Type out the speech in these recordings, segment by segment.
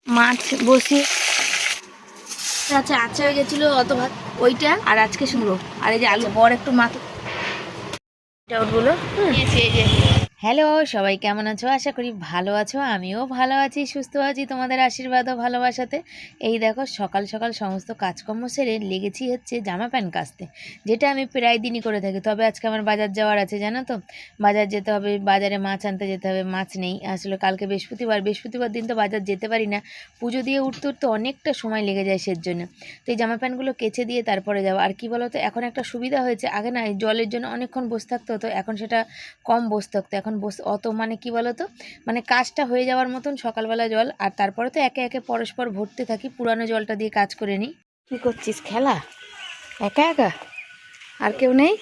মাছ বসিয়ে আচ্ছা আচ্ছা হয়ে গেছিলো অত ভাত ওইটা, আর আজকে শুনবো আর এই যে আলু বড় একটু মাছ ওগুলো। হ্যালো সবাই, কেমন আছো? আশা করি ভালো আছো। আমিও ভালো আছি, সুস্থ আছি তোমাদের আশীর্বাদ ও ভালোবাসাতে। এই দেখো সকাল সকাল সমস্ত কাজকর্ম সেরে লেগেছি হচ্ছে জামা প্যান্ট কাচতে, যেটা আমি প্রায় দিনই করে থাকি। তবে আজকে আমার বাজার যাওয়ার আছে, জানো তো, বাজার যেতে হবে, বাজারে মাছ আনতে যেতে হবে। মাছ নেই আসলে, কালকে বৃহস্পতিবার দিন তো বাজার যেতে পারি না, পুজো দিয়ে উঠতে উঠতে অনেকটা সময় লেগে যায় সের জন্য। তো এই জামা প্যান্টগুলো কেচে দিয়ে তারপরে যাবো। আর কি বলো তো, এখন একটা সুবিধা হয়েছে, আগে না এই জলের জন্য অনেকক্ষণ বসে থাকতে হতো, এখন সেটা কম বসে থাকতো। এখন অত মানে কি বলতো, মানে কাজটা হয়ে যাওয়ার মতন সকালবেলা জল, আর তারপরে তো একে একে পরস্পর ভরতে থাকি, পুরানো জলটা দিয়ে কাজ করে নিই। কী করছিস, খেলা একা একা? আর কেউ নেই?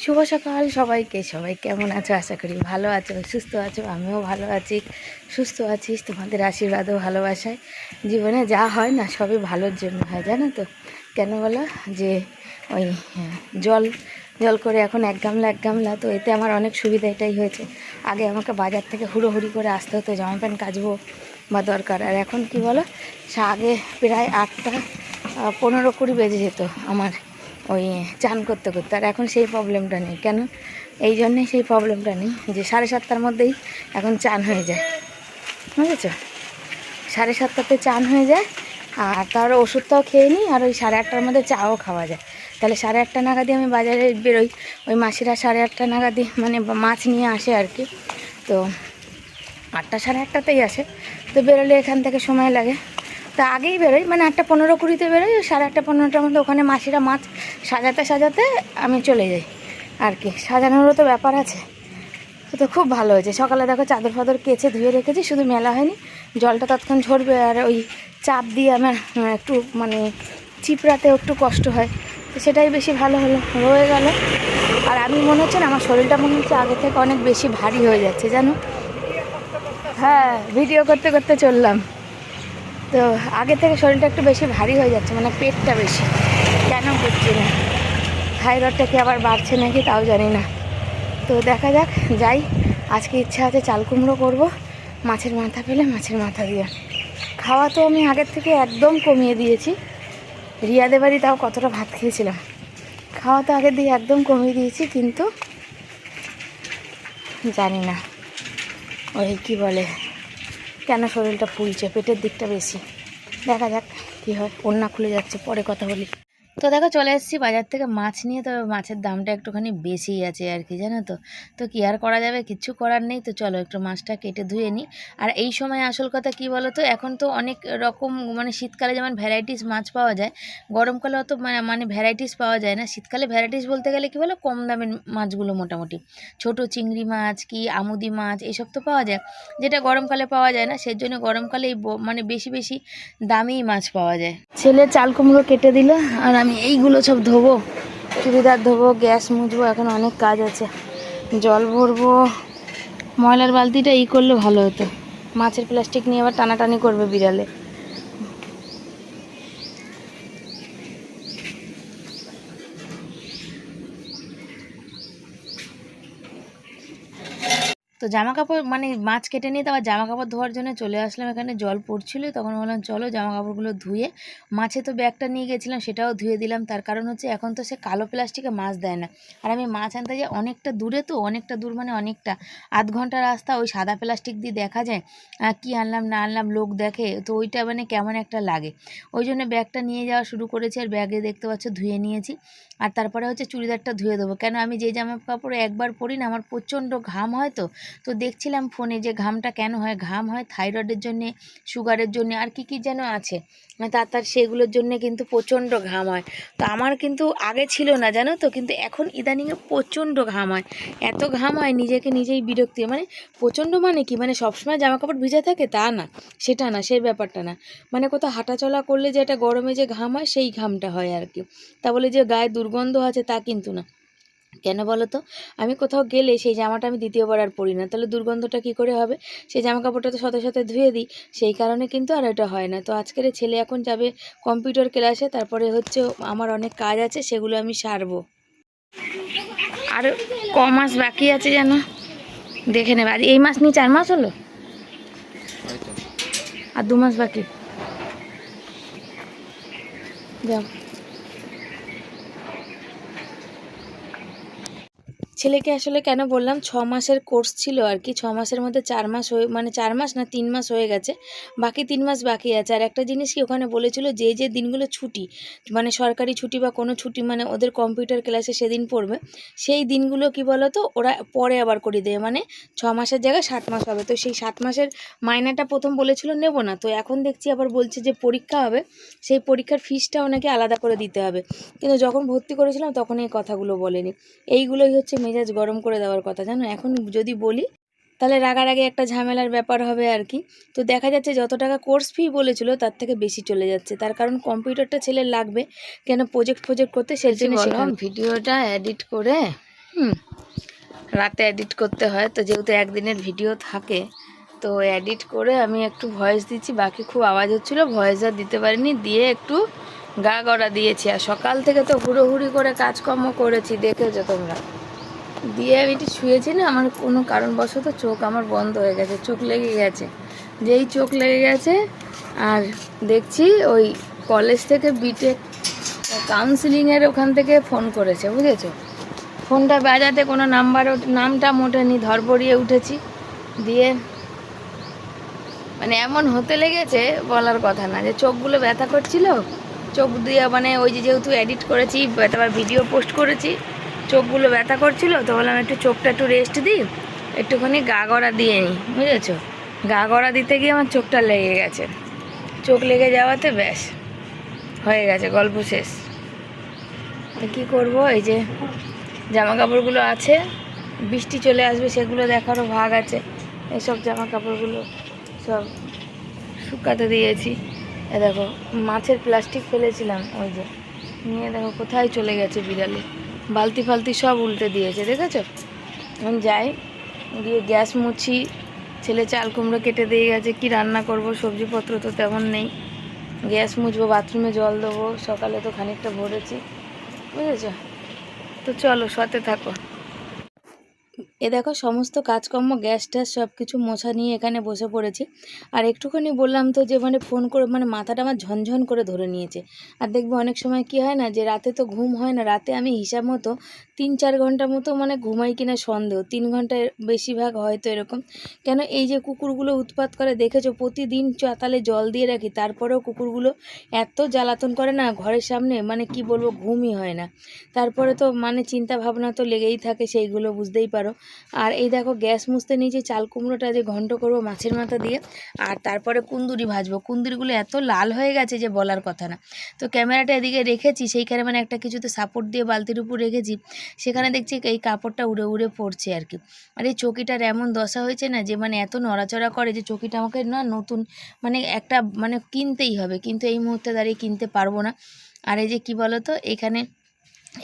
শুভ সকাল সবাইকে। সবাই কেমন আছো? আশা করি ভালো আছো, সুস্থ আছো। আমিও ভালো আছি, সুস্থ আছিস, তোমাদের আশীর্বাদ ও ভালোবাসায়। জীবনে যা হয় না সবই ভালোর জন্য হয়, জানো তো। কেন বলো? যে ওই জল জল করে এখন এক গামলা, তো এতে আমার অনেক সুবিধা এটাই হয়েছে। আগে আমাকে বাজার থেকে হুড়োহুড়ি করে আসতে হতো জামা প্যান্ট কাচবো বা দরকার, আর এখন কি বলো, আগে প্রায় 8টা 15-20 বেজে যেত আমার ওই চান করতে করতে। আর এখন সেই প্রবলেমটা নেই। কেন? এই জন্যেই সেই প্রবলেমটা নেই যে 7:30টার মধ্যেই এখন চান হয়ে যায়, বুঝেছ? 7:30টাতে চান হয়ে যায়, আর তার ওষুধটাও খেয়ে নিই, আর ওই 8:30টার মধ্যে চাও খাওয়া যায়। তাহলে 8:30 নাগাদই আমি বাজারে বেরোই। ওই মাসিরা 8:30 নাগাদই মানে মাছ নিয়ে আসে আর কি। তো 8টা 8:30টাতেই আসে, তো বেরোলে এখান থেকে সময় লাগে। তা আগেই বেরোই, মানে 8:15-20 বেরোই, 8:30-15টার মধ্যে ওখানে মাসিরা মাছ সাজাতে আমি চলে যাই আর কি। সাজানোরও তো ব্যাপার আছে। তো খুব ভালো হয়েছে। সকালে দেখো চাদর ফাদর কেচে ধুয়ে রেখেছি, শুধু মেলা হয়নি, জলটা তৎক্ষণ ঝরবে। আর ওই চাপ দিয়ে আমার একটু মানে চিপড়াতেও একটু কষ্ট হয়, তো সেটাই বেশি ভালো হলো, রয়ে গেল। আর আমি মনে হচ্ছে না, আমার শরীরটা মনে হচ্ছে আগে থেকে অনেক বেশি ভারী হয়ে যাচ্ছে, জানো। হ্যাঁ, ভিডিও করতে করতে চললাম। তো আগে থেকে শরীরটা একটু বেশি ভারী হয়ে যাচ্ছে, মানে পেটটা বেশি, কেন বুঝছি না। থাইরয়েডটা কি আবার বাড়ছে নাকি তাও জানি না। তো দেখা যাক, যাই। আজকে ইচ্ছা আছে চাল কুমড়ো করবো, মাছের মাথা পেলে মাছের মাথা দিয়ে। খাওয়া তো আমি আগের থেকে একদম কমিয়ে দিয়েছি। রিয়াদের বাড়ি তাও কতটা ভাত খেয়েছিলাম, খাওয়া তো আগের দিয়ে একদম কমিয়ে দিয়েছি। কিন্তু জানি না ওই কি বলে, কেন শরীরটা ফুলছে, পেটের দিকটা বেশি। দেখা যাক কী হয়। ওড়না খুলে যাচ্ছে, পরে কথা বলি। তো দেখো চলে এসেছি বাজার থেকে মাছ নিয়ে। তবে মাছের দামটা একটুখানি বেশিই আছে আর কি, জানো তো। তো কী আর করা যাবে, কিচ্ছু করার নেই। তো চলো একটু মাছটা কেটে ধুয়ে নিই। আর এই সময় আসল কথা কী বলো তো, এখন তো অনেক রকম মানে শীতকালে যেমন ভ্যারাইটিস মাছ পাওয়া যায়, গরমকালে অত মানে ভ্যারাইটিস পাওয়া যায় না। শীতকালে ভ্যারাইটিস বলতে গেলে কী বলো, কম দামের মাছগুলো মোটামুটি ছোট চিংড়ি মাছ কি আমুদি মাছ এসব তো পাওয়া যায়, যেটা গরমকালে পাওয়া যায় না। সেজন্য গরমকালে মানে বেশি বেশি দামি মাছ পাওয়া যায়। ছেলে চাল কুমড়ো কেটে দিল, আর আমি এইগুলো সব ধোবো, চুড়িদার ধোবো, গ্যাস মুছবো, এখন অনেক কাজ আছে। জল ভরবো, ময়লার বালতিটা করলে ভালো হতো। মাছের প্লাস্টিক নিয়ে আবার টানাটানি করবে বিড়ালে। তো জামা কাপড় মানে মাছ কেটে নিয়ে তো আবার জামা কাপড় ধোয়ার জন্য চলে আসলাম এখানে। জল পড়ছিল, তখন বললাম চলো জামা কাপড়গুলো ধুয়ে। মাছে তো ব্যাগটা নিয়ে গেছিলাম, সেটাও ধুয়ে দিলাম। তার কারণ হচ্ছে এখন তো সে কালো প্লাস্টিকে মাছ দেয় না, আর আমি মাছ আনতে যাই অনেকটা দূরে, তো অনেকটা দূর মানে অনেকটা, আধ ঘন্টা রাস্তা। ওই সাদা প্লাস্টিক দিয়ে দেখা যায় কি আনলাম না আনলাম, লোক দেখে, তো ওইটা মানে কেমন একটা লাগে। ওই জন্য ব্যাগটা নিয়ে যাওয়া শুরু করেছি। আর ব্যাগে দেখতে পাচ্ছ ধুয়ে নিয়েছি। আর তারপরে হচ্ছে চুড়িদারটা ধুয়ে দেবো, কেন আমি যে জামা কাপড় একবার পরি না, আমার প্রচণ্ড ঘাম হয়। তো দেখছিলাম ফোনে যে ঘামটা কেন হয়, ঘাম হয় থাইরয়েডের জন্যে, সুগারের জন্যে, আর কি কি যেন আছে, তার সেগুলোর জন্যে কিন্তু প্রচণ্ড ঘাম হয়। তো আমার কিন্তু আগে ছিল না, জানো তো, কিন্তু এখন ইদানিংয়ে প্রচণ্ড ঘাম হয়। এত ঘাম হয় নিজেকে নিজেই বিরক্তি, মানে প্রচণ্ড মানে কি, মানে সবসময় জামা কাপড় ভিজে থাকে তা না, সেটা না, সেই ব্যাপারটা না। মানে কোথাও হাঁটাচলা করলে যে একটা গরমে যে ঘাম হয়, সেই ঘামটা হয় আর কি। তা বলে যে গায়ে দুর্গন্ধ আছে তা কিন্তু না। কেন বলো তো, আমি কোথাও গেলে সেই জামাটা আমি দ্বিতীয়বার আর পরি না, তাহলে দুর্গন্ধটা কি করে হবে? সেই জামা কাপড়টা তো সাথে সাথে ধুয়ে দিই, সেই কারণে কিন্তু আর এটা হয় না। তো আজকের ছেলে এখন যাবে কম্পিউটার ক্লাসে, তারপরে হচ্ছে আমার অনেক কাজ আছে, সেগুলো আমি সারবো। আর ক মাস বাকি আছে জানো? দেখে নেবে। আজ এই মাস নিয়ে 4 মাস হলো, আর 2 মাস বাকি। যাও। ছেলেকে আসলে কেন বললাম 6 মাসের কোর্স ছিল আর কি, 6 মাসের মধ্যে 4 মাস হয়ে মানে 4 মাস না 3 মাস হয়ে গেছে, বাকি 3 মাস বাকি আছে। আর একটা জিনিস কি ওখানে বলেছিল যে দিনগুলো ছুটি মানে সরকারি ছুটি বা কোনো ছুটি মানে ওদের কম্পিউটার ক্লাসে সেদিন পড়বে, সেই দিনগুলো কি বলো তো ওরা পরে আবার করে দেবে, মানে 6 মাসের জায়গায় 7 মাস হবে। তো সেই 7 মাসের মাইনাটা প্রথম বলেছিল নেব না, তো এখন দেখছি আবার বলছে যে পরীক্ষা হবে, সেই পরীক্ষার ফিসটাও নাকি আলাদা করে দিতে হবে। কিন্তু যখন ভর্তি করেছিলাম তখন এই কথাগুলো বলেনি। এইগুলোই হচ্ছে মেজাজ গরম করে দেওয়ার কথা, জানো। এখন যদি বলি তাহলে রাগারাগি একটা ঝামেলার ব্যাপার হবে আর কি। তো দেখা যাচ্ছে যত টাকা কোর্স ফি বলেছিল তার থেকে বেশি চলে যাচ্ছে, তার কারণ কম্পিউটারটা ছেলের লাগবে, কেন প্রজেক্ট করতে, সেই জন্য ভিডিওটা এডিট করে রাতে এডিট করতে হয়। তো যেহেতু একদিনের ভিডিও থাকে তো এডিট করে আমি একটু ভয়েস দিচ্ছি, বাকি খুব আওয়াজ হচ্ছিলো, ভয়েস আর দিতে পারিনি, দিয়ে একটু গা গড়া দিয়েছি। আর সকাল থেকে তো হুড়োহুড়ি করে কাজকর্ম করেছি, দেখেছো তোমরা। দিয়ে আমি একটু শুয়েছি না, আমার কোনো কারণবশত চোখ আমার বন্ধ হয়ে গেছে, চোখ লেগে গেছে। যেই চোখ লেগে গেছে আর দেখছি ওই কলেজ থেকে বিটেক কাউন্সিলিংয়ের ওখান থেকে ফোন করেছে, বুঝেছো। ফোনটা বাজাতে কোনো নামটা মোটেনি, ধরপড়িয়ে উঠেছি। দিয়ে মানে এমন হতে লেগেছে বলার কথা না, যে চোখগুলো ব্যথা করছিল, চোখ দিয়ে মানে ওই যেহেতু এডিট করেছি তারপর ভিডিও পোস্ট করেছি, চোখগুলো ব্যথা করছিল, তো বললাম একটু চোখটা একটু রেস্ট দিই, একটুখানি গা গড়া দিয়ে নিই, বুঝেছো। গা গড়া দিতে গিয়ে আমার চোখটা লেগে গেছে, চোখ লেগে যাওয়াতে ব্যাস হয়ে গেছে, গল্প শেষ। তো কী করবো, এই যে জামা কাপড়গুলো আছে, বৃষ্টি চলে আসবে সেগুলো দেখারও ভাগ আছে। এসব জামা কাপড়গুলো সব শুকাতে দিয়েছি। এ দেখো মাছের প্লাস্টিক ফেলেছিলাম, ওই যে নিয়ে দেখো কোথায় চলে গেছে বিড়ালে, বালতি ফালতি সব উল্টে দিয়েছে, দেখেছো। এখন যাই, গিয়ে গ্যাস মুছি, ছেলে চাল কুমড়ো কেটে দিয়ে গেছে, কি রান্না করব, সবজিপত্র তো তেমন নেই, গ্যাস মুছবো, বাথরুমে জল দেবো, সকালে তো খানিকটা ভরেছি, বুঝেছো। তো চলো সাথে থাকো। এ দেখো সমস্ত কাজকর্ম গ্যাস ট্যাস সব কিছু মোছা নিয়ে এখানে বসে পড়েছি। আর একটুখানি বললাম তো যে মানে ফোন করে মানে মাথাটা আমার ঝনঝন করে ধরে নিয়েছে। আর দেখবো অনেক সময় কি হয় না, যে রাতে তো ঘুম হয় না, রাতে আমি হিসাব মতো 3-4 ঘন্টা মতো মানে ঘুমাই কিনা সন্দেহ, 3 ঘন্টার বেশিরভাগ হয়তো এরকম। কেন এই যে কুকুরগুলো উৎপাত করে দেখেছো, প্রতিদিন চাতালে জল দিয়ে রাখি, তারপরেও কুকুরগুলো এত জ্বালাতন করে না ঘরের সামনে, মানে কি বলবো, ঘুমই হয় না। তারপরে তো মানে চিন্তা ভাবনা তো লেগেই থাকে, সেইগুলো বুঝতেই পারো। আর এই দেখো গ্যাস মুছতে নিয়েছি, চাল কুমড়োটা যে ঘন্ট করবো মাছের মাথা দিয়ে, আর তারপরে কুন্দুরি ভাজবো। কুন্দুরিগুলো এত লাল হয়ে গেছে যে বলার কথা না। তো ক্যামেরাটা এদিকে রেখেছি, সেইখানে মানে একটা কিছুতে সাপোর্ট দিয়ে বালতির উপর রেখেছি, সেখানে দেখছি এই কাপড়টা উড়ে উড়ে পড়ছে আর কি। আর এই চকিটার এমন দশা হয়েছে না, যে মানে এত নড়াচড়া করে যে চকিটা আমাকে না নতুন মানে একটা মানে কিনতেই হবে, কিন্তু এই মুহূর্তে দাঁড়িয়ে কিনতে পারবো না। আর এই যে কি বলো তো, এখানে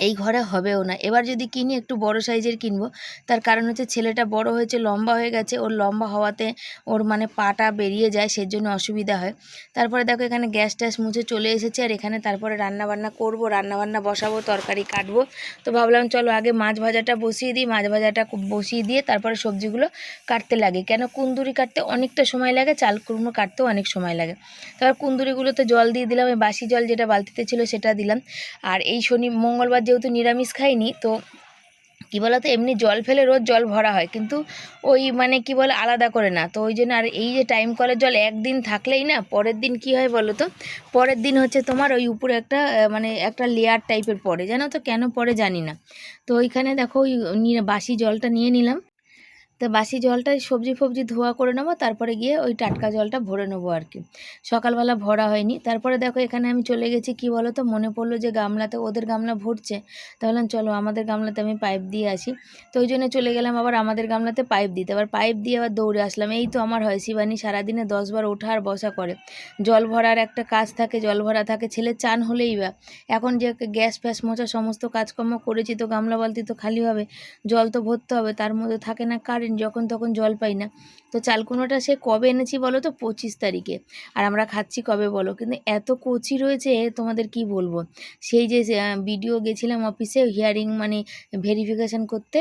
এই ঘরে হবেও না, এবার যদি কিনি একটু বড় সাইজের কিনবো। তার কারণ হচ্ছে ছেলেটা বড় হয়েছে, লম্বা হয়ে গেছে, ওর লম্বা হওয়াতে ওর মানে পাটা বেরিয়ে যায়, সেজন্য অসুবিধা হয়। তারপরে দেখো এখানে গ্যাস ট্যাস মুছে চলে এসেছে, আর এখানে তারপরে রান্নাবান্না করবো, রান্নাবান্না বসাবো, তরকারি কাটবো। তো ভাবলাম চলো আগে মাছ ভাজাটা বসিয়ে দিই, মাছ ভাজাটা বসিয়ে দিয়ে তারপরে সবজিগুলো কাটতে লাগে, কেন কুন্দুরি কাটতে অনেকটা সময় লাগে, চাল কুমড়ো কাটতেও অনেক সময় লাগে। তারপর কুন্দুরিগুলোতে জল দিয়ে দিলাম, এই বাসি জল যেটা বালতিতে ছিল সেটা দিলাম। আর এই মঙ্গলবার যেহেতু নিরামিষ খাইনি, তো কী বলো তো, এমনি জল ফেলে রোজ জল ভরা হয়, কিন্তু ওই মানে কি বলে আলাদা করে না, তো ওই জন্য। আর এই যে টাইম কলের জল একদিন থাকলেই না, পরের দিন কি হয় বলো তো, পরের দিন হচ্ছে তোমার ওই উপরে একটা মানে একটা লেয়ার টাইপের পড়ে, জানো তো কেন পড়ে জানি না। তো ওইখানে দেখো ওই বাসি জলটা নিয়ে নিলাম, তো বাসি জলটাই সবজি ফবজি ধোয়া করে নেবো, তারপরে গিয়ে ওই টাটকা জলটা ভরে নেবো আর কি। সকালবেলা ভরা হয়নি। তারপরে দেখো এখানে আমি চলে গেছি, কি বলো তো, মনে পড়লো যে গামলাতে ওদের গামলা ভরছে, তাহলে চলো আমাদের গামলাতে আমি পাইপ দিয়ে আসি। তো ওই জন্য চলে গেলাম আবার আমাদের গামলাতে পাইপ দিতে, আবার পাইপ দিয়ে আবার দৌড়ে আসলাম। এই তো আমার হয় শিবানী সারাদিনে 10 বার ওঠা আর বসা করে, জল ভরার একটা কাজ থাকে, জল ভরা থাকে, ছেলে চান হলেই বা এখন যে গ্যাস ফ্যাস মোছা সমস্ত কাজকর্ম করেছি, তো গামলা বালতি তো খালি হবে, জল তো ভরতে হবে, তার মধ্যে থাকে না কারেন্ট, যখন তখন জল পাই না। তো চাল কুমড়োটা সে কবে এনেছি বলো তো, 25 তারিখে, আর আমরা খাচ্ছি কবে বলো। কিন্তু এত কচি রয়েছে তোমাদের কি বলবো। সেই যে ভিডিও গেছিলাম অফিসে হিয়ারিং মানে ভেরিফিকেশান করতে,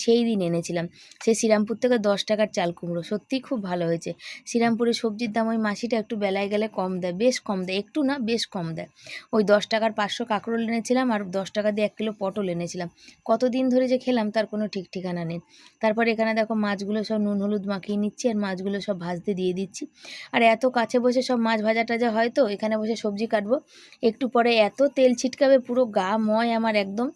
সেই দিন এনেছিলাম। সেই শ্রীরামপুর থেকে 10 টাকার চাল কুমড়ো, সত্যিই খুব ভালো হয়েছে। শ্রীরামপুরে সবজির দাম ওই মাসিটা একটু বেলায় গেলে কম দেয়, বেশ কম দেয়, একটু না বেশ কম দেয়। ওই 10 টাকার 500 কাঁকরোল এনেছিলাম আর 10 টাকা দিয়ে 1 কিলো পটল এনেছিলাম। কতদিন ধরে যে খেলাম তার কোনো ঠিক ঠিকানা নেই। তারপরে এখানে দেখো মাছগুলো সব নুন হলুদ মাখিয়ে নিচ্ছি আর মাছগুলো সব ভাজতে দিয়ে দিচ্ছি। আর এত কাছে বসে সব মাছ ভাজা টাজা হয় তো, এখানে বসে সবজি কাটবো, একটু পরে এত তেল ছিটকাবে, পুরো গা ময় আমার একদম,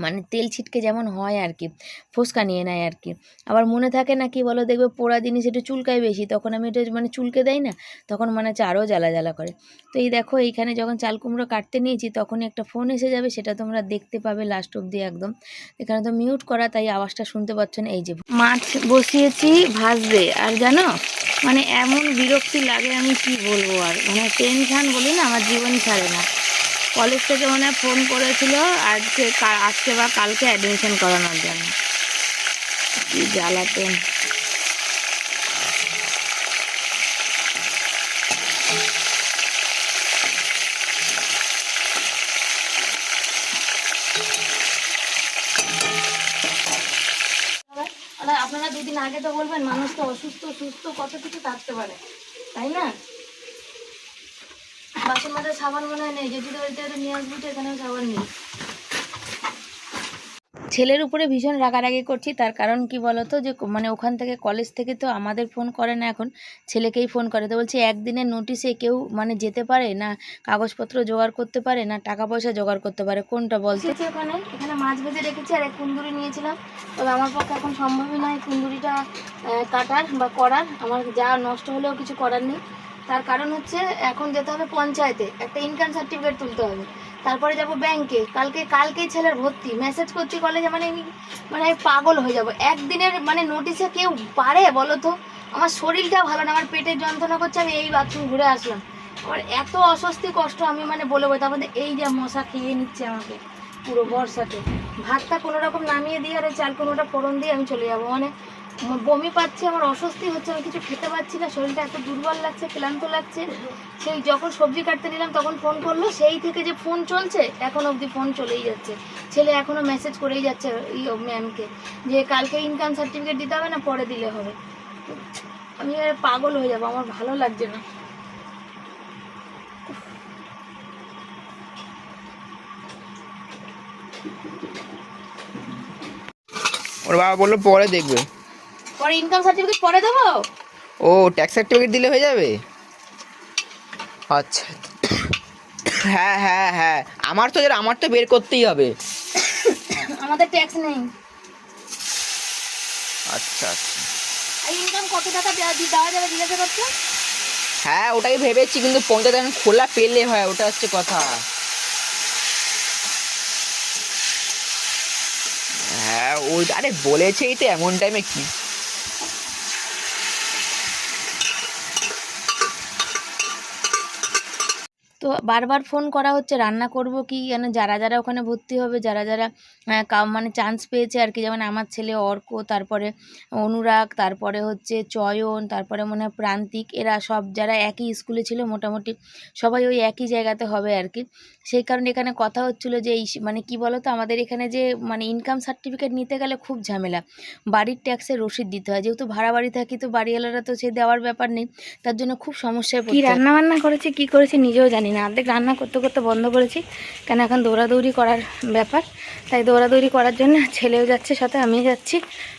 মানে তেল ছিটকে যেমন হয় আর কি, ফোসকা নিয়ে নেয় আর কি। আবার মনে থাকে না কি বলো, দেখবে পোড়া জিনিস একটু চুলকায় বেশি, তখন আমি এটা মানে চুলকে দেয় না, তখন মনে হচ্ছে আরও জ্বালা জ্বালা করে। তো এই দেখো এইখানে যখন চাল কুমড়ো কাটতে নিয়েছি তখনই একটা ফোন এসে যাবে, সেটা তোমরা দেখতে পাবে লাস্ট অবধি একদম। এখানে তো মিউট করা, তাই আওয়াজটা শুনতে পাচ্ছ না। এই যে মাছ বসিয়েছি ভাজবে, আর জানো মানে এমন বিরক্তি লাগে আমি কি বলবো, আর মানে টেনশান বলি না, আমার জীবন ছাড়ে না। কলেজ থেকে মনে হয় ফোন করেছিল আজকে বা কালকে অ্যাডমিশন করানোর জন্য, কি জ্বালাতেন। আপনারা দুদিন আগে তো বলবেন, মানুষ তো অসুস্থ সুস্থ কত কিছু থাকতে পারে, তাই না? বাসন মাথায় সাবান মনে হয় নেই, যদি বাড়িতে নিয়ে আসবি তো, এখানেও সাবান নেই। ছেলের উপরে ভীষণ রাগারাগি করছি, তার কারণ কি বলতো, যে মানে ওখান থেকে কলেজ থেকে তো আমাদের ফোন করে না, এখন ছেলেকেই ফোন করে। তো বলছি একদিনের নোটিশে কেউ মানে যেতে পারে না, কাগজপত্র জোগাড় করতে পারে না, টাকা পয়সা জোগাড় করতে পারে, কোনটা বলতে। এখানে মাছ ভেজে রেখেছি আর এক কুন্দুরি নিয়েছিলাম, তবে আমার পক্ষে এখন সম্ভবই নয় কুন্দুরিটা কাটার বা করার, আমার যা নষ্ট হলেও কিছু করার নেই। তার কারণ হচ্ছে এখন যেতে হবে পঞ্চায়েতে, একটা ইনকাম সার্টিফিকেট তুলতে হবে, তারপরে যাব ব্যাংকে, কালকেই ছেলের ভর্তি। মেসেজ করছি কলেজে, মানে পাগল হয়ে যাব। একদিনের মানে নোটিশে কেউ পারে বলো তো? আমার শরীরটা ভালো না, আমার পেটের যন্ত্রণা করছে, আমি এই বাথরুম ঘুরে আসলাম, আমার এত অস্বস্তি কষ্ট আমি মানে বলে বই। তারপরে এই যে মশা খেয়ে নিচ্ছে আমাকে পুরো বর্ষাতে। ভাতটা কোনো রকম নামিয়ে দিয়ে আর চাল কোনোটা ফোড়ন দিয়ে আমি চলে যাবো, মানে বমি পাচ্ছে, আমার অস্বস্তি হচ্ছে, আমি কিছু খেতে পারছি না, শরীরটা এত দুর্বল লাগছে, ক্লান্ত লাগছে। সেই যখন সবজি কাটতে নিলাম তখন ফোন করলো, সেই থেকে যে ফোন চলছে এখন অবধি ফোন চলেই যাচ্ছে। ছেলে এখনও মেসেজ করেই যাচ্ছে ম্যামকে যে কালকে ইনকাম সার্টিফিকেট দিতে হবে না, পরে দিলে হবে। আমি পাগল হয়ে যাবো, আমার ভালো লাগছে না। ওর বাবা বললো পরে দেখবে, পরে ইনকাম সার্টিফিকেট পরে দেবো। ও ট্যাক্স সার্টিফিকেট দিলে হয়ে যাবে। আচ্ছা হ্যাঁ হ্যাঁ হ্যাঁ, আমার তো বের করতেই হবে। আমাদের ট্যাক্স নেই। আচ্ছা আচ্ছা, ইনকাম কত টাকা দেওয়া যাবে জিজ্ঞাসা করছো? হ্যাঁ ওটাই ভেবেছি, কিন্তু পঞ্চায়েত এখন খোলা পেলে হয়, ওটা হচ্ছে কথা। হ্যাঁ ওই আরে বলেছেই তো এমন টাইমে কি। তো বারবার ফোন করা হচ্ছে, রান্না করব কি, যেন যারা যারা ওখানে ভর্তি হবে, যারা যারা মানে চান্স পেয়েছে আর কি, যেমন আমার ছেলে অর্ক, তারপরে অনুরাগ, তারপরে হচ্ছে চয়ন, তারপরে মনে হয় প্রান্তিক, এরা সব যারা একই স্কুলে ছিল মোটামুটি সবাই ওই একই জায়গাতে হবে আর কি। সেই কারণে এখানে কথা হচ্ছিলো যে এই মানে কি বলো তো, আমাদের এখানে যে মানে ইনকাম সার্টিফিকেট নিতে গেলে খুব ঝামেলা, বাড়ির ট্যাক্সের রসিদ দিতে হয়, যেহেতু ভাড়া বাড়ি থাকি তো বাড়িওয়ালারা তো সে দেওয়ার ব্যাপার নেই, তার জন্য খুব সমস্যায় পড়ছি। রান্না বান্না করেছি কি করেছি নিজেও জানি না, অর্ধেক রান্না করতে করতে বন্ধ করেছি, কেন এখন দৌড়াদৌড়ি করার ব্যাপার, তাই দৌড়াদৌড়ি করার জন্য ছেলেও যাচ্ছে সাথে, আমিও যাচ্ছি।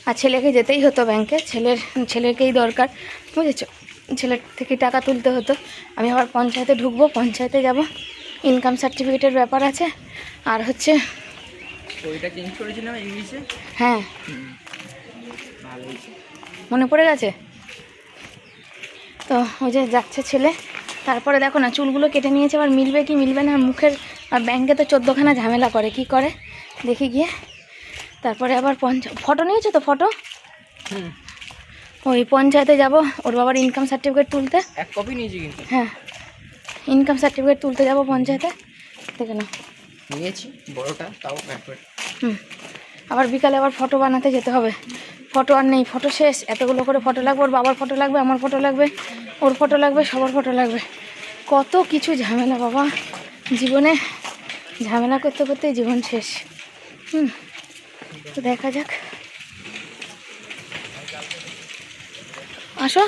আর ছেলেকে যেতেই হতো ব্যাংকে, ছেলেকেই দরকার, বুঝেছো, ছেলের থেকে টাকা তুলতে হতো। আমি আবার পঞ্চায়েতে ঢুকবো, পঞ্চায়েতে যাব, ইনকাম সার্টিফিকেটের ব্যাপার আছে। আর হচ্ছে ওইটা চেঞ্জ করেছিলাম ইংলিশে, হ্যাঁ ভালো হয়েছে, মনে পড়ে গেছে। তো ওই যে যাচ্ছে ছেলে, তারপরে দেখো না চুলগুলো কেটে নিয়েছে, আবার মিলবে কি মিলবে না মুখের, আর ব্যাংকে তো 14খানা ঝামেলা করে, কি করে দেখি গিয়ে। তারপরে আবার ফটো নিয়েছো তো, ফটো ওই পঞ্চায়েতে যাব ওর বাবার ইনকাম সার্টিফিকেট তুলতে, এক কপি নিয়েছি কিন্তু। হ্যাঁ ইনকাম সার্টিফিকেট তুলতে যাব পঞ্চায়েতে, দেখে না নিয়েছি বড়টা, তাও একবার। আবার বিকালে আবার ফটো বানাতে যেতে হবে, ফটো আর নেই, ফটো শেষ। এতগুলো করে ফটো লাগবে, ওর বাবার ফটো লাগবে, আমার ফটো লাগবে, ওর ফটো লাগবে, সবার ফটো লাগবে। কত কিছু ঝামেলা বাবা জীবনে, ঝামেলা করতে করতেই জীবন শেষ। তো দেখা যাক, আসো।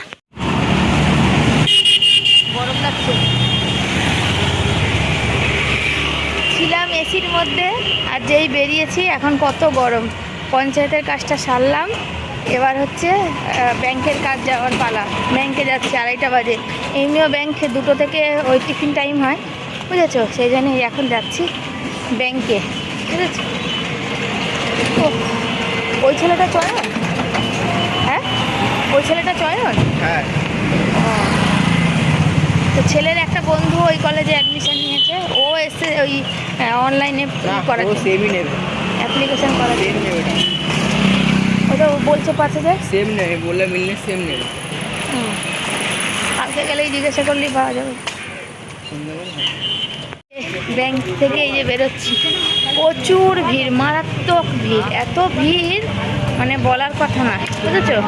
গরম লাগছে, ছিলাম এসির মধ্যে, আর যেই বেরিয়েছি এখন কত গরম। পঞ্চায়েতের কাজটা সারলাম, এবার হচ্ছে ব্যাংকের কাজ যাওয়ার পালা। ব্যাংকে যাচ্ছি 2:30 বাজে, এমনিও ব্যাংক 2টো থেকে ওই টিফিন টাইম হয়, বুঝেছো, সেই জন্যই এখন যাচ্ছি ব্যাংকে, বুঝেছো। ও, ওই ছেলেটা চয়ন? হ্যাঁ, ওই ছেলেটা চয়ন? হ্যাঁ। তো ছেলের একটা বন্ধু ওই কলেজে অ্যাডমিশন নিয়েছে, ও এসে ওই অনলাইনে করার সেমই নেবে, অ্যাপ্লিকেশন করার সেম নেবে, ওটা ও বলছে 5,000 সেম নেবে, বললে মিললে সেম নেবে। কালকে গেলেই জিজ্ঞাসা করলেই পাওয়া যাবে। ব্যাংক থেকে এই যে বেরোচ্ছি, প্রচুর ভিড়, মারাত্মক ভিড়, এত ভিড় মানে বলার কথা না, বুঝেছো।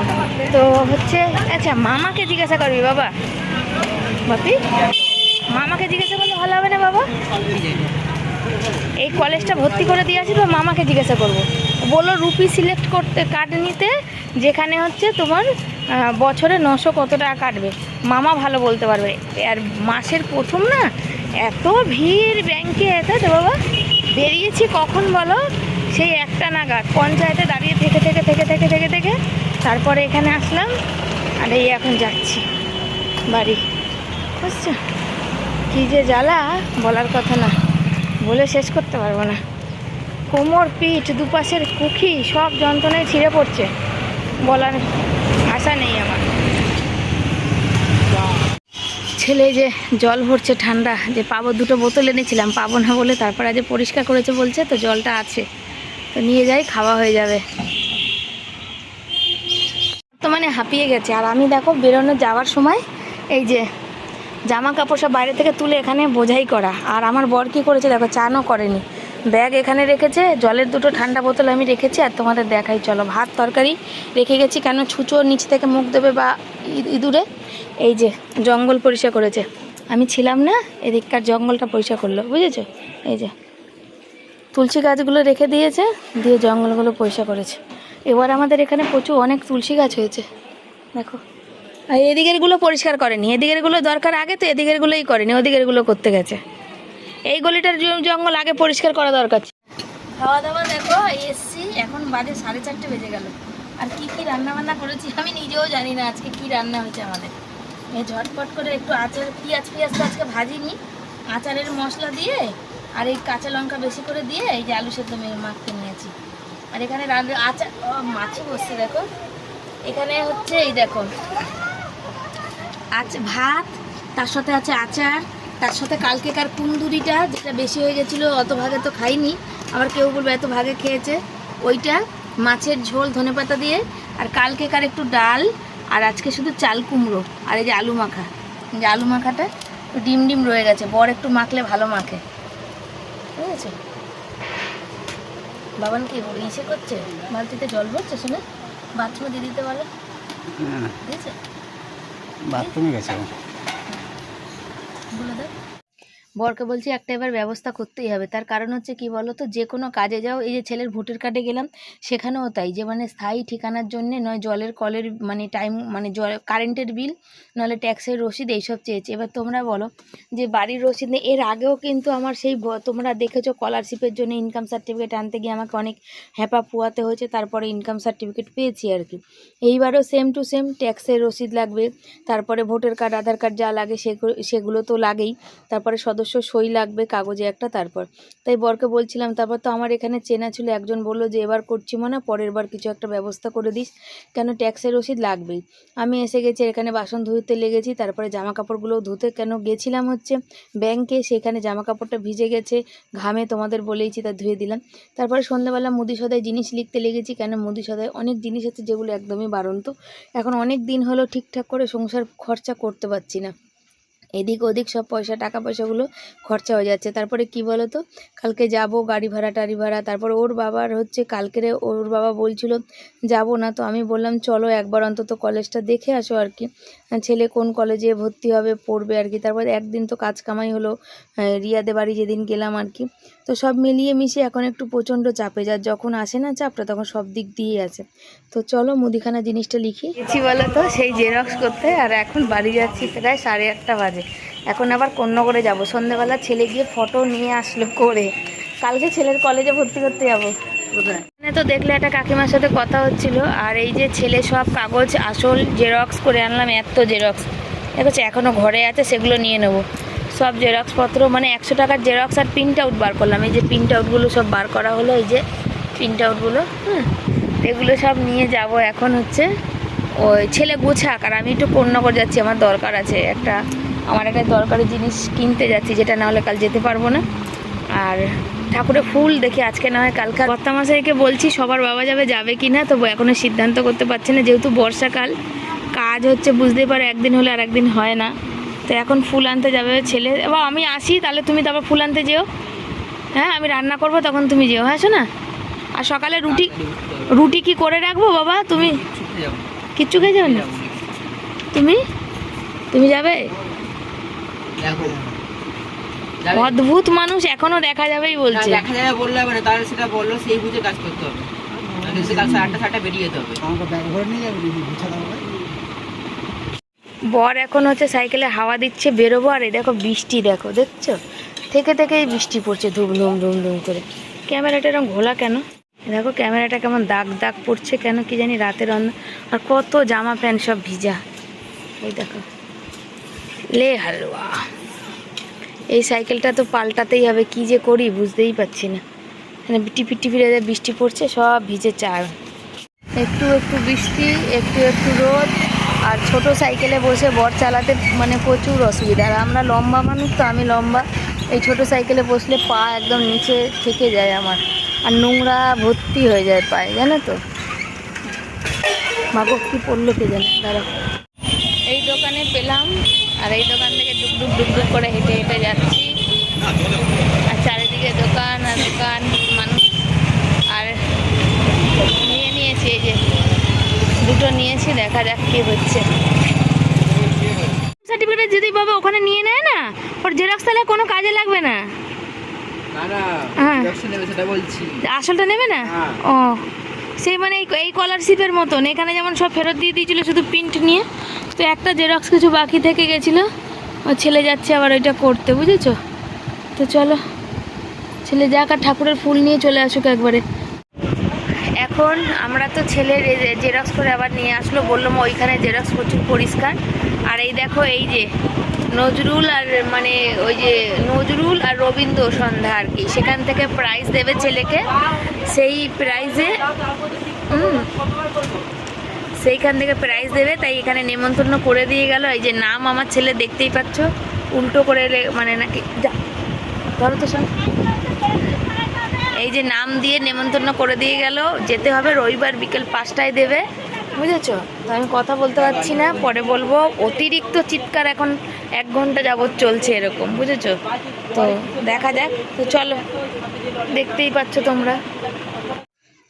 তো হচ্ছে, আচ্ছা মামাকে জিজ্ঞাসা করবি বাবা, বাপি মামাকে জিজ্ঞাসা করলে ভালো হবে না বাবা? এই কলেজটা ভর্তি করে দিয়ে আসি, তো মামাকে জিজ্ঞাসা করবো। বললো রুপি সিলেক্ট করতে, কার্ড নিতে, যেখানে হচ্ছে তোমার বছরে 900 কত টাকা কাটবে, মামা ভালো বলতে পারবে। আর মাসের প্রথম না এত ভিড় ব্যাংকে, তাই তো বাবা। বেরিয়েছি কখন বলো, সেই 1টা নাগাদ, পঞ্চায়েতে দাঁড়িয়ে থেকে থেকে থেকে থেকে থেকে থেকে তারপরে এখানে আসলাম, আর এই এখন যাচ্ছি বাড়ি, বুঝছো। কী যে জ্বালা বলার কথা না, বলে শেষ করতে পারবো না। কোমর, পিঠ, দুপাশের কুখি সব যন্ত্রণায় ছিঁড়ে পড়ছে, বলার আশা নেই আমার। ছেলে যে জল ভরছে ঠান্ডা, যে পাবো, 2টো বোতল এনেছিলাম, পাবো না বলে তারপর আজ পরিষ্কার করেছে বলছে, তো জলটা আছে, তো নিয়ে যাই, খাওয়া হয়ে যাবে। তো মানে হাঁপিয়ে গেছে। আর আমি দেখো বেরোনো যাওয়ার সময় এই যে জামা কাপড় সব বাইরে থেকে তুলে এখানে বোঝাই করা। আর আমার বর কী করেছে দেখো, চানও করেনি, ব্যাগ এখানে রেখেছে, জলের 2টো ঠান্ডা বোতল আমি রেখেছি। আর তোমাদের দেখাই চলো, ভাত তরকারি রেখে গেছি, কেন ছুঁচো নিচ থেকে মুখ দেবে বা ইঁদুরে। এই যে জঙ্গল পরিষ্কার করেছে, আমি ছিলাম না, এদিককার জঙ্গলটা পরিষ্কার করলো, বুঝেছো। এই যে তুলসী গাছগুলো রেখে দিয়েছে, দিয়ে জঙ্গলগুলো পরিষ্কার করেছে। এবার আমাদের এখানে প্রচুর অনেক তুলসী গাছ হয়েছে দেখো। আর এদিকেরগুলো পরিষ্কার করেনি, এদিকেরগুলো দরকার আগে, তো এদিকেরগুলোই করেনি, ওদিকেরগুলো করতে গেছে। এই গলিটার জঙ্গল আগে পরিষ্কার করা দরকার। খাওয়া দাওয়া দেখো এসছি, এখন বাজে 4:30 বেজে গেল। আর কি কি রান্না বান্না করেছি আমি নিজেও জানি না, আজকে কি রান্না হয়েছে আমাদের। এই ঝটপট করে একটু আচার, পেঁয়াজ তো আজকে ভাজিনি, আচারের মশলা দিয়ে আর এই কাঁচা লঙ্কা বেশি করে দিয়ে এই যে আলু সেদ্ধ মাখতে নিয়েছি। আর এখানে আচার, মাছি বসছে দেখো, এখানে হচ্ছে এই দেখো ভাত, তার সাথে আছে আচার, তার সাথে কালকেকার কুন্দুরিটা যেটা বেশি হয়ে গেছিলো, অত ভাগে তো খাইনি, আবার কেউ বলবে এত ভাগে খেয়েছে, ওইটা, মাছের ঝোল ধনেপাতা দিয়ে, আর কালকেকার একটু ডাল, আর আজকে শুধু চাল কুমড়ো, আর এই যে আলু মাখা, যে আলু মাখাটা ডিম রয়ে গেছে, বর একটু মাখলে ভালো মাখে, ঠিক আছে। বাবান কি ইসে করছে, বালতিতে জল ভরছে, শুনে বাথরুমে দিয়ে দিতে বলে, ঠিক আছে, বাথরুমে গেছে বলে দাও। বরকে বলছি একটা এবার ব্যবস্থা করতেই হবে, তার কারণ হচ্ছে কি বলো তো, যে কোনো কাজে যাও, এই যে ছেলের ভোটার কার্ডে গেলাম, সেখানেও তাই, যে মানে স্থায়ী ঠিকানার জন্য নয় জলের কলের মানে টাইম, মানে জল কারেন্টের বিল, নাহলে ট্যাক্সের রসিদ, এইসব চেয়েছে। এবার তোমরা বলো যে বাড়ির রসিদ নেই, এর আগেও কিন্তু আমার সেই তোমরা দেখেছো স্কলারশিপের জন্য ইনকাম সার্টিফিকেট আনতে গিয়ে আমাকে অনেক হ্যাপা পোয়াতে হয়েছে, তারপরে ইনকাম সার্টিফিকেট পেয়েছি আর কি। এইবারও সেম টু সেম ট্যাক্সের রসিদ লাগবে, তারপরে ভোটার কার্ড, আধার কার্ড যা লাগে সেগুলো তো লাগেই, তারপরে সদস্য সই লাগবে কাগজে একটা। তারপর তাই বরকে বলছিলাম, তারপর তো আমার এখানে চেনা ছিল একজন, বললো যে এবার করছি মনে, পরের বার কিছু একটা ব্যবস্থা করে দিস, কেন ট্যাক্সের রসিদ লাগবেই। আমি এসে গেছি এখানে, বাসন ধুতে লেগেছি, তারপরে জামা কাপড়গুলোও ধুতে, কেন গেছিলাম হচ্ছে ব্যাংকে, সেখানে জামা কাপড়টা ভিজে গেছে ঘামে, তোমাদের বলেইছি, তা ধুয়ে দিলাম। তারপরে সন্ধ্যাবেলা মুদি সদায় জিনিস লিখতে লেগেছি, কেন মুদি সদায় অনেক জিনিস আছে যেগুলো একদমই বাড়ন্ত, এখন অনেক দিন হলো ঠিকঠাক করে সংসার খরচা করতে পারছি না, এদিক ওদিক সব পয়সা টাকা পয়সাগুলো খরচা হয়ে যাচ্ছে। তারপরে কি বলো তো, কালকে যাব গাড়ি ভাড়া টাড়ি ভাড়া, তারপর ওর বাবার হচ্ছে কালকেরে ওর বাবা বলছিল যাব না, তো আমি বললাম চলো একবার অন্তত কলেজটা দেখে আসো আর কি, ছেলে কোন কলেজে ভর্তি হবে পড়বে আর কি। তারপরে একদিন তো কাজ কামাই হলো, রিয়াদের বাড়ি যেদিন গেলাম আর কি। তো সব মিলিয়ে মিশিয়ে এখন একটু প্রচণ্ড চাপে, যার যখন আসে না চাপটা তখন সব দিক দিয়ে আছে। তো চলো মুদিখানা জিনিসটা লিখি। গেছি বলো তো সেই জেরক্স করতে, আর এখন বাড়ি যাচ্ছি প্রায় 8:30 বাজে। এখন আবার কোন্নগরে যাব, সন্ধ্যেবেলা ছেলে গিয়ে ফটো নিয়ে আসলো করে, কালকে ছেলের কলেজে ভর্তি করতে যাবো। এখানে তো দেখলে একটা কাকিমার সাথে কথা হচ্ছিল, আর এই যে ছেলে সব কাগজ আসল জেরক্স করে আনলাম, এত জেরক্স দেখেছি এখনও ঘরে আছে, সেগুলো নিয়ে নেবো। সব জেরক্সপত্র মানে 100 টাকার জেরক্স আর প্রিন্ট আউট বার করলাম, এই যে প্রিন্ট আউটগুলো সব বার করা হলো, এই যে প্রিন্ট আউটগুলো, এগুলো সব নিয়ে যাব। এখন হচ্ছে ওই ছেলে গোছাক, আর আমি একটু কোন্নগর যাচ্ছি, আমার দরকার আছে আমার একটা দরকারি জিনিস কিনতে যাচ্ছি, যেটা না হলে কাল যেতে পারবো না। আর ঠাকুরের ফুল দেখি আজকে না হয় কালকে। কর্তামশাইকে বলছি সবার বাবা যাবে কি না, তবু এখনও সিদ্ধান্ত করতে পারছি না, যেহেতু বর্ষাকাল কাজ হচ্ছে বুঝতেই পারো, একদিন হলে আর একদিন হয় না। তো এখন ফুল আনতে যাবে ছেলে, এবার আমি আসি তাহলে তুমি তারপর ফুল আনতে যেও। হ্যাঁ আমি রান্না করবো তখন তুমি যেও, হ্যাঁ শোনা। আর সকালে রুটি কি করে রাখবো বাবা, তুমি কিচ্ছু খেয়ে যাবে না? তুমি যাবে? অদ্ভুত মানুষ, এখনো দেখা যাবেই বলছে। দেখা যাবে বললে হবে না, তাহলে সেটা বললো সেই বুঝে কাজ করতে হবে, কাল 8:30 বেরিয়ে যেতে হবে। বর এখন হচ্ছে সাইকেলে হাওয়া দিচ্ছে, বেরোবো, আর এই দেখো বৃষ্টি, দেখছো থেকে থেকেই বৃষ্টি পড়ছে ধুমধুম ধুমধুম করে। ক্যামেরাটা এরকম ঘোলা কেন? দেখো ক্যামেরাটা কেমন দাগ দাগ পড়ছে কেন কি জানি, রাতের আর কত জামা প্যান্ট সব ভিজা। এই দেখো লে হালুয়া, এই সাইকেলটা তো পাল্টাতেই হবে, কি যে করি বুঝতেই পারছি না। মানে টিপি টিপি বৃষ্টি পড়ছে, সব ভিজে চার, একটু একটু বৃষ্টি একটু একটু রোদ। আর ছোট সাইকেলে বসে বর চালাতে মানে প্রচুর অসুবিধা, আর আমরা লম্বা মানুষ তো, আমি লম্বা, এই ছোট সাইকেলে বসলে পা একদম নিচে থেকে যায় আমার, আর নোংরা ভর্তি হয়ে যায় পায়ে, জানো তো। মাগো কি পড়লো কে জানে, দাঁড়াও। এই দোকানে পেলাম, আর এই দোকান থেকে ডুকডুক ডুকডুক করে হেঁটে হেঁটে যাচ্ছি, আর চারিদিকে দোকান আর দোকান, মানুষ। আর নিয়েছি এই যে দুটো নিয়েছি, দেখা যাক কি হচ্ছে। সার্টিফিকেট যদি বাবা ওখানে নিয়ে নেয় না, ওর জেরক্স তাহলে কোনো কাজে লাগবে না। হ্যাঁ আসলটা নেবে না? ও সেই মানে এই স্কলারশিপের মতন, এখানে যেমন সব ফেরত দিয়ে দিয়েছিল শুধু প্রিন্ট নিয়ে, তো একটা জেরক্স কিছু বাকি থেকে গেছিলো, ও ছেলে যাচ্ছে আবার ওইটা করতে, বুঝেছো। তো চলো ছেলে যাক, আর ঠাকুরের ফুল নিয়ে চলে আসুক একবারে। এখন আমরা তো ছেলের জেরক্স করে আবার নিয়ে আসলো, বললাম ওইখানে জেরক্স প্রচুর পরিষ্কার। আর এই দেখো এই যে নজরুল আর মানে ওই যে নজরুল আর রবীন্দ্র সন্ধ্যা আর কি, সেখান থেকে প্রাইজ দেবে ছেলেকে, সেই প্রাইজে সেইখান থেকে প্রাইজ দেবে, তাই এখানে নেমন্তন্ন করে দিয়ে গেল। এই যে নাম আমার ছেলে দেখতেই পাচ্ছ, উল্টো করে মানে নাকি যা ধরো তো, এই যে নাম দিয়ে নেমন্তন্ন করে দিয়ে গেল, যেতে হবে রবিবার বিকেল 5টায় দেবে, বুঝেছো। তো আমি কথা বলতে পারছি না, পরে বলবো। অতিরিক্ত চিৎকার এখন 1 ঘন্টা যাবৎ চলছে এরকম, বুঝেছো। তো দেখা যাক, তো চলো, দেখতেই পাচ্ছ তোমরা।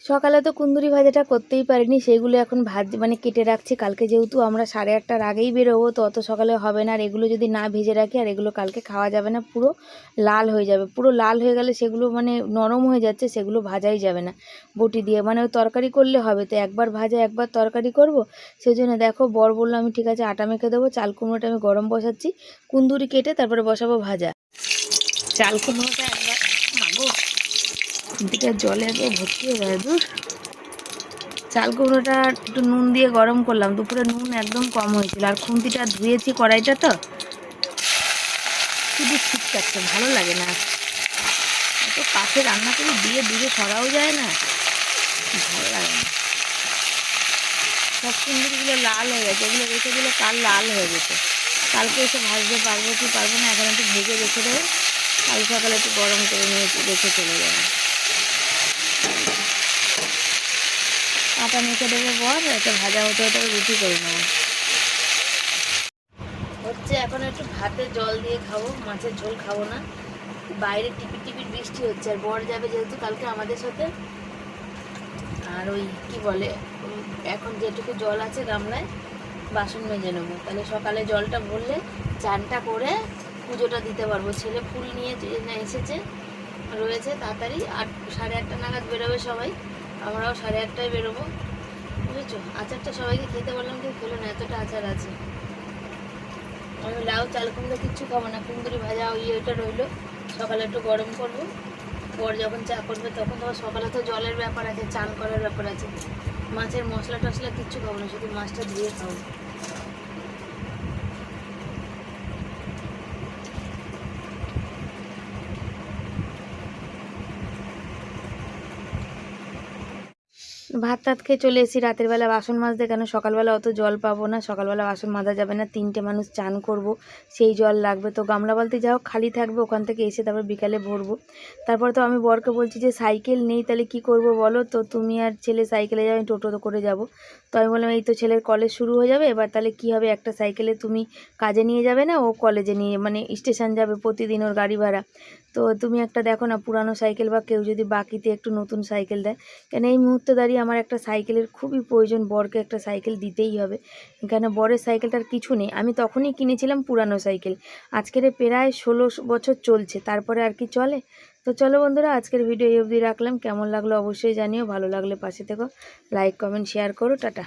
সকালে তো কুন্দুরি ভাজাটা করতেই পারিনি, সেগুলো এখন মানে কেটে রাখছি। কালকে যেহেতু আমরা 8:30টার আগেই বেরোবো, তো অত সকালে হবে না, আর এগুলো যদি না ভেজে রাখি, আর এগুলো কালকে খাওয়া যাবে না, পুরো লাল হয়ে যাবে। পুরো লাল হয়ে গেলে সেগুলো মানে নরম হয়ে যাচ্ছে, সেগুলো ভাজাই যাবে না বটি দিয়ে, মানে ওই তরকারি করলে হবে। তো একবার ভাজা একবার তরকারি করব, সেই জন্য দেখো বর বললো আমি ঠিক আছে আটা মেখে দেবো। চাল কুমড়োটা আমি গরম বসাচ্ছি, কুন্দুরি কেটে তারপরে বসাবো ভাজা। চাল কুমড়োটা একবার মাগো খুন্তিটা জলে একবার ভর্তি হয়ে যায়, দূর। চাল কুমড়োটা একটু নুন দিয়ে গরম করলাম, দুপুরে নুন একদম কম হয়েছিল, আর খুন্তিটা ধুয়েছি কড়াইটা, তো শুধু ছিটকাচ্ছে, ভালো লাগে না। এত কাছে রান্না করে দিয়ে দূরে সরাও যায় না, ভালো লাগে না। সব কুন্দুরিগুলো লাল হয়ে গেছে, এগুলো রেখে দিলে কাল লাল হয়ে যেত। কালকে এসে ভাজতে পারবো কি পারবো না, এখন একটু ভেজে রেখে দেবো, কাল সকালে একটু গরম করে নিয়ে রেখে চলে যাবো। আটা মেখে দেবো বর, এটা ভাজা হতে হতে রুটি করে নেবো। হচ্ছে এখন একটু ভাতে জল দিয়ে খাবো, মাছের ঝোল খাবো না। বাইরে টিপির টিপির বৃষ্টি হচ্ছে, আর বর যাবে যেহেতু কালকে আমাদের সাথে। আর ওই কি বলে, এখন যেটুকু জল আছে গামলায় বাসন মেজে নেবো, তাহলে সকালে জলটা ভরলে চানটা করে পুজোটা দিতে পারবো। ছেলে ফুল নিয়ে এসেছে, রয়েছে তাড়াতাড়ি 8, 8:30 নাগাদ বেরোবে সবাই, আমরাও 8:30টায় বেরোবো, বুঝেছো। আচারটা সবাইকে খেতে বললাম, কেউ খেলো না, এতটা আচার আছে। আমি লাউ চাল কুমড়ো কিচ্ছু খাবো না, কুন্দুরি ভাজা ওইটা রইলো, সকালে একটু গরম করবো। পর যখন চা করবে তখন তোমার সকালে তো জলের ব্যাপার আছে, চান করার ব্যাপার আছে। মাছের মশলা টশলা কিচ্ছু খাবো না, শুধু মাছটা ধুয়ে খাবো। ভাত টাত খেয়ে চলে এসেছি, রাতের বেলা বাসন মাজতে, কেন সকালবেলা অত জল পাবো না, সকালবেলা বাসন মাজা যাবে না, 3টে মানুষ চান করব, সেই জল লাগবে। তো গামলা বালতি যাও খালি থাকবে, ওখান থেকে এসে তারপর বিকালে ভরবো। তারপর তো আমি বরকে বলছি যে সাইকেল নেই, তাহলে কি করব বলো, তো তুমি আর ছেলে সাইকেলে যাবে, আমি টোটো করে যাব। তো আমি বললাম এই তো ছেলের কলেজ শুরু হয়ে যাবে, এবার তাহলে কি হবে, একটা সাইকেলে তুমি কাজে নিয়ে যাবে না, ও কলেজে নিয়ে মানে স্টেশন যাবে, প্রতিদিন ওর গাড়ি ভাড়া। তো তুমি একটা দেখো না পুরানো সাইকেল, বা কেউ যদি বাকিতে একটু নতুন সাইকেল দেয়, কেন এই মুহূর্তে দাঁড়িয়ে আমার একটা সাইকেলের খুবই প্রয়োজন, বরকে একটা সাইকেল দিতেই হবে। এখানে বরের সাইকেলটার কিছু নেই, আমি তখনই কিনেছিলাম পুরানো সাইকেল, আজকের প্রায় 16 বছর চলছে, তারপরে আর কি চলে। তো চলো বন্ধুরা, আজকের ভিডিও এই অবধি রাখলাম, কেমন লাগলো অবশ্যই জানিও, ভালো লাগলে পাশে থেকো, লাইক কমেন্ট শেয়ার করো, টাটা।